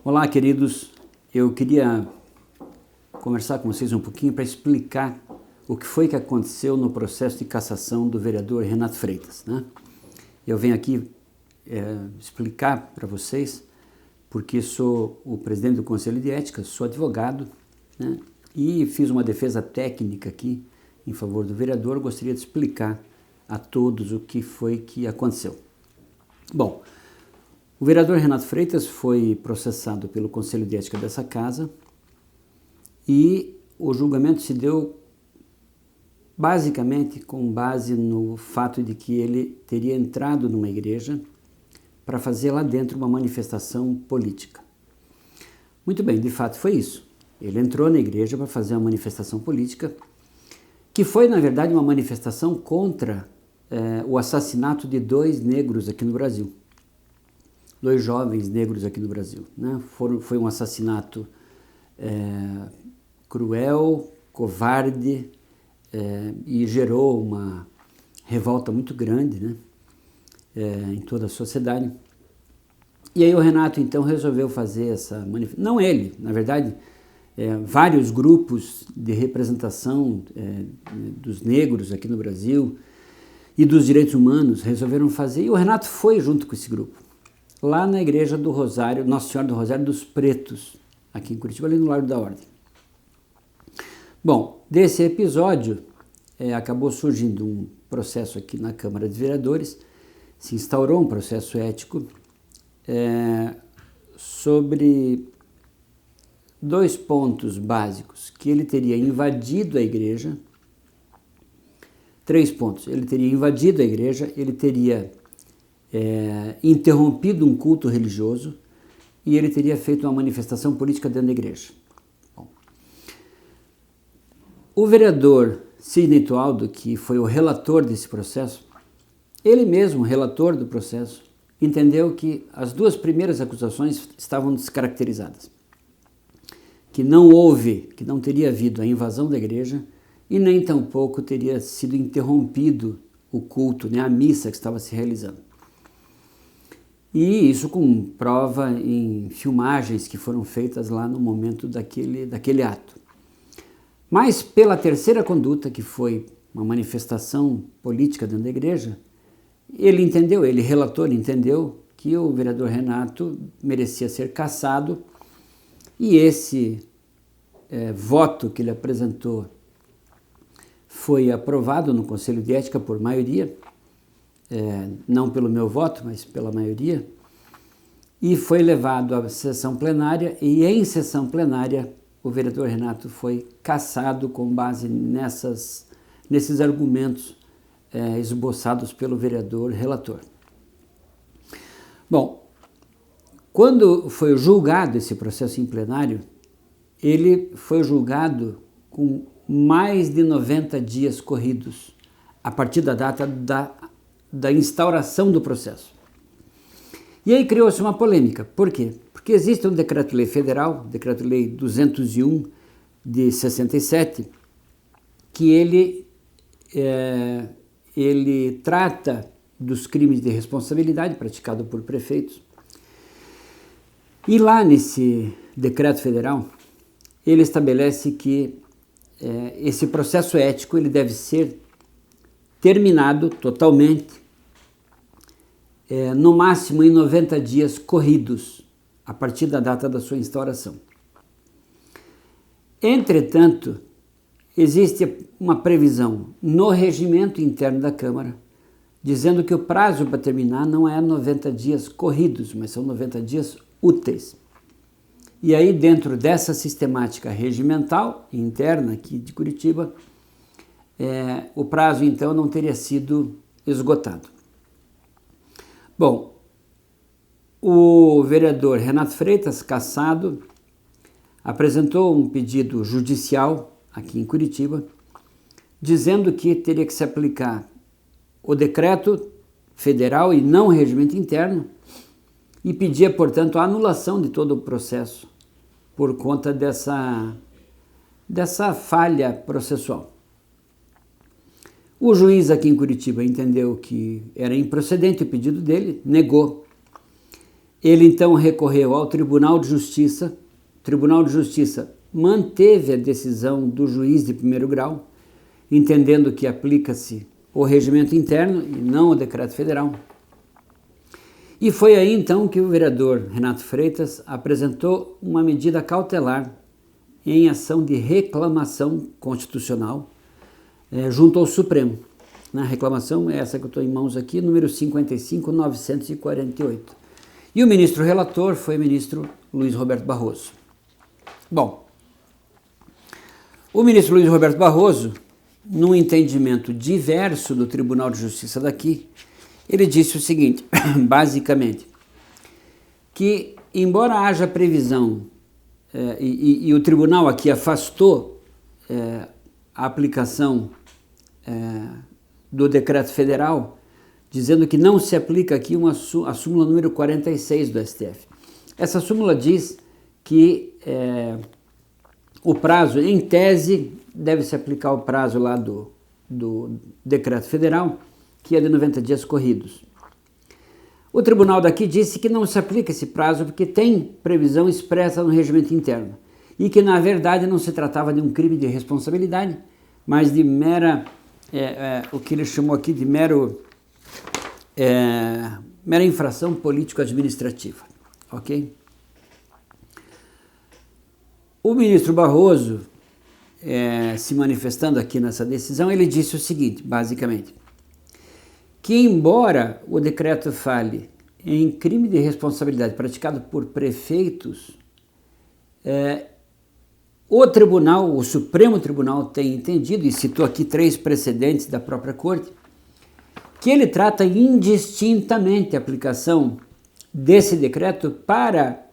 Olá, queridos. Eu queria conversar com vocês um pouquinho para explicar o que foi que aconteceu no processo de cassação do vereador Renato Freitas, né? Eu venho aqui explicar para vocês, porque sou o presidente do Conselho de Ética, sou advogado, né? E fiz uma defesa técnica aqui em favor do vereador. Gostaria de explicar a todos o que foi que aconteceu. Bom, o vereador Renato Freitas foi processado pelo Conselho de Ética dessa casa e o julgamento se deu basicamente com base no fato de que ele teria entrado numa igreja para fazer lá dentro uma manifestação política. Muito bem, de fato foi isso. Ele entrou na igreja para fazer uma manifestação política que foi, na verdade, uma manifestação contra o assassinato de 2 negros aqui no Brasil. 2 jovens negros aqui no Brasil, né? Foi um assassinato cruel, covarde e gerou uma revolta muito grande, né? Em toda a sociedade. E aí o Renato então resolveu fazer essa manifestação, não ele, na verdade, vários grupos de representação dos negros aqui no Brasil e dos direitos humanos resolveram fazer, e o Renato foi junto com esse grupo, lá na igreja do Rosário, Nossa Senhora do Rosário dos Pretos, aqui em Curitiba, ali no Largo da Ordem. Bom, desse episódio acabou surgindo um processo aqui na Câmara de Vereadores, se instaurou um processo ético sobre 2 pontos básicos, que ele teria invadido a igreja, 3 pontos, ele teria invadido a igreja, ele teria interrompido um culto religioso e ele teria feito uma manifestação política dentro da igreja. Bom, o vereador Sidney Tualdo, que foi o relator desse processo, ele mesmo, relator do processo, entendeu que as 2 primeiras acusações estavam descaracterizadas, que não houve, que não teria havido a invasão da igreja e nem tampouco teria sido interrompido o culto, né, a missa que estava se realizando. E isso com prova em filmagens que foram feitas lá no momento daquele ato. Mas pela terceira conduta, que foi uma manifestação política dentro da igreja, ele entendeu, ele relator entendeu que o vereador Renato merecia ser cassado e esse voto que ele apresentou foi aprovado no Conselho de Ética por maioria, não pelo meu voto, mas pela maioria, e foi levado à sessão plenária, e em sessão plenária o vereador Renato foi cassado com base nesses argumentos esboçados pelo vereador relator. Bom, quando foi julgado esse processo em plenário, ele foi julgado com mais de 90 dias corridos, a partir da data da instauração do processo. E aí criou-se uma polêmica. Por quê? Porque existe um decreto-lei federal, decreto-lei 201 de 67, que ele trata dos crimes de responsabilidade praticados por prefeitos. E lá nesse decreto federal, ele estabelece que esse processo ético ele deve ser terminado totalmente, no máximo em 90 dias corridos, a partir da data da sua instauração. Entretanto, existe uma previsão no regimento interno da Câmara, dizendo que o prazo para terminar não é 90 dias corridos, mas são 90 dias úteis. E aí, dentro dessa sistemática regimental interna aqui de Curitiba, o prazo, então, não teria sido esgotado. Bom, o vereador Renato Freitas, cassado, apresentou um pedido judicial aqui em Curitiba, dizendo que teria que se aplicar o decreto federal e não o regimento interno, e pedia, portanto, a anulação de todo o processo por conta dessa falha processual. O juiz aqui em Curitiba entendeu que era improcedente o pedido dele, negou. Ele então recorreu ao Tribunal de Justiça. O Tribunal de Justiça manteve a decisão do juiz de primeiro grau, entendendo que aplica-se o regimento interno e não o decreto federal. E foi aí então que o vereador Renato Freitas apresentou uma medida cautelar em ação de reclamação constitucional junto ao Supremo. A reclamação é essa que eu estou em mãos aqui, número 55.948. E o ministro relator foi o ministro Luiz Roberto Barroso. Bom, o ministro Luiz Roberto Barroso, num entendimento diverso do Tribunal de Justiça daqui, ele disse o seguinte, basicamente, que embora haja previsão, e o tribunal aqui afastou a aplicação do decreto federal, dizendo que não se aplica aqui a súmula número 46 do STF. Essa súmula diz que o prazo, em tese, deve se aplicar o prazo lá do decreto federal, que é de 90 dias corridos. O tribunal daqui disse que não se aplica esse prazo porque tem previsão expressa no regimento interno e que, na verdade, não se tratava de um crime de responsabilidade, mas de mera, o que ele chamou aqui de mera infração político-administrativa, ok? O ministro Barroso, se manifestando aqui nessa decisão, ele disse o seguinte, basicamente, que embora o decreto fale em crime de responsabilidade praticado por prefeitos, o Supremo Tribunal tem entendido, e citou aqui 3 precedentes da própria Corte, que ele trata indistintamente a aplicação desse decreto para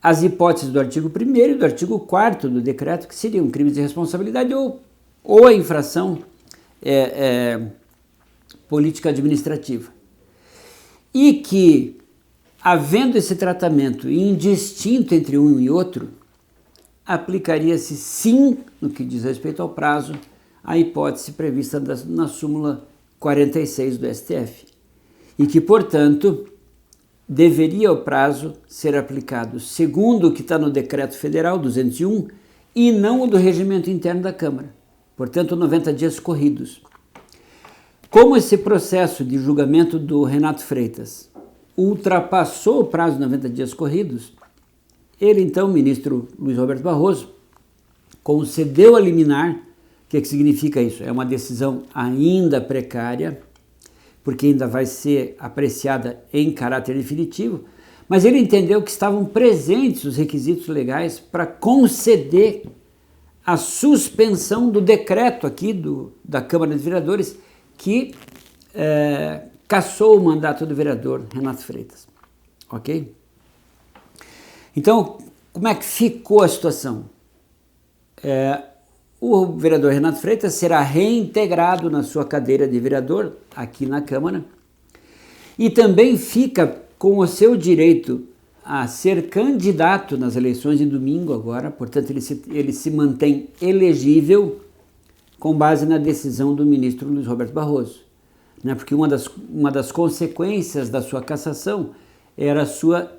as hipóteses do artigo 1º e do artigo 4º do decreto, que seriam crimes de responsabilidade ou a infração política administrativa. E que, havendo esse tratamento indistinto entre um e outro, aplicaria-se sim, no que diz respeito ao prazo, a hipótese prevista na súmula 46 do STF. E que, portanto, deveria o prazo ser aplicado segundo o que está no Decreto Federal 201 e não o do regimento interno da Câmara. Portanto, 90 dias corridos. Como esse processo de julgamento do Renato Freitas ultrapassou o prazo de 90 dias corridos, ele então, o ministro Luiz Roberto Barroso, concedeu a liminar. O que significa isso? É uma decisão ainda precária, porque ainda vai ser apreciada em caráter definitivo, mas ele entendeu que estavam presentes os requisitos legais para conceder a suspensão do decreto aqui da Câmara dos Vereadores, que cassou o mandato do vereador Renato Freitas, ok? Então, como é que ficou a situação? O vereador Renato Freitas será reintegrado na sua cadeira de vereador aqui na Câmara e também fica com o seu direito a ser candidato nas eleições de domingo agora, portanto ele se mantém elegível com base na decisão do ministro Luiz Roberto Barroso, né? Porque uma das consequências da sua cassação era a sua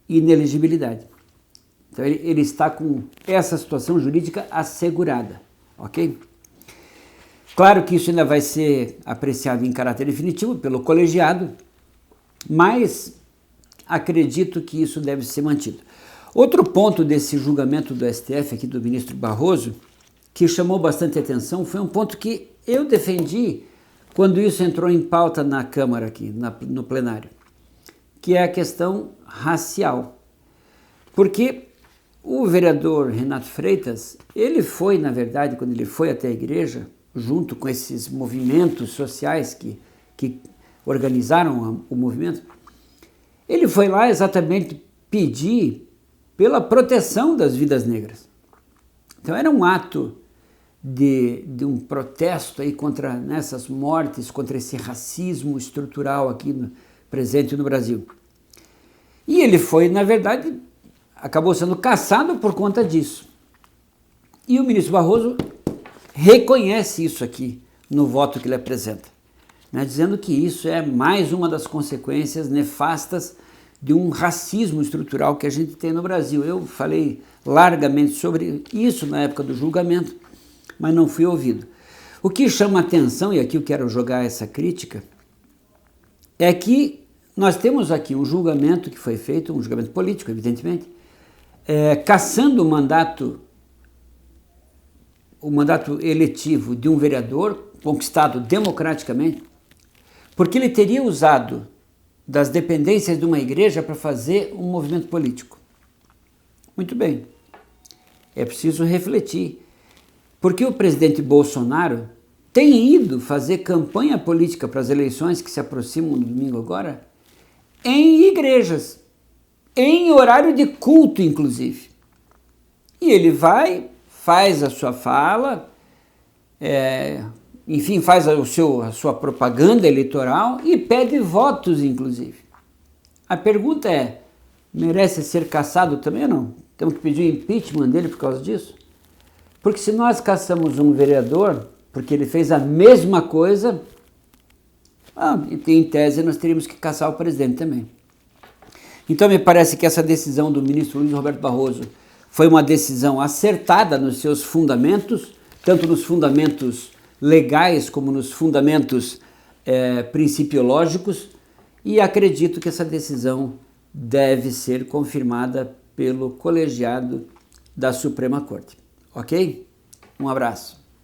inelegibilidade. Então ele está com essa situação jurídica assegurada, ok? Claro que isso ainda vai ser apreciado em caráter definitivo pelo colegiado, mas acredito que isso deve ser mantido. Outro ponto desse julgamento do STF aqui do ministro Barroso, que chamou bastante atenção, foi um ponto que eu defendi quando isso entrou em pauta na Câmara aqui, no plenário, que é a questão racial. Porque o vereador Renato Freitas, ele foi, na verdade, quando ele foi até a igreja, junto com esses movimentos sociais que organizaram o movimento, ele foi lá exatamente pedir pela proteção das vidas negras. Então era um ato de um protesto aí contra essas mortes, contra esse racismo estrutural aqui presente no Brasil. E ele foi, na verdade, acabou sendo cassado por conta disso. E o ministro Barroso reconhece isso aqui no voto que ele apresenta, né, dizendo que isso é mais uma das consequências nefastas de um racismo estrutural que a gente tem no Brasil. Eu falei largamente sobre isso na época do julgamento, mas não fui ouvido. O que chama atenção, e aqui eu quero jogar essa crítica, é que nós temos aqui um julgamento que foi feito, um julgamento político, evidentemente, cassando o mandato eletivo de um vereador conquistado democraticamente, porque ele teria usado das dependências de uma igreja para fazer um movimento político. Muito bem, é preciso refletir, porque o presidente Bolsonaro tem ido fazer campanha política para as eleições que se aproximam no domingo agora, em igrejas, em horário de culto, inclusive. E ele vai, faz a sua fala, enfim, faz a sua propaganda eleitoral e pede votos, inclusive. A pergunta é, merece ser cassado também ou não? Temos que pedir o impeachment dele por causa disso? Porque se nós cassamos um vereador, porque ele fez a mesma coisa, em tese nós teríamos que cassar o presidente também. Então me parece que essa decisão do ministro Luiz Roberto Barroso foi uma decisão acertada nos seus fundamentos, tanto nos fundamentos legais como nos fundamentos principiológicos, e acredito que essa decisão deve ser confirmada pelo colegiado da Suprema Corte. Ok? Um abraço.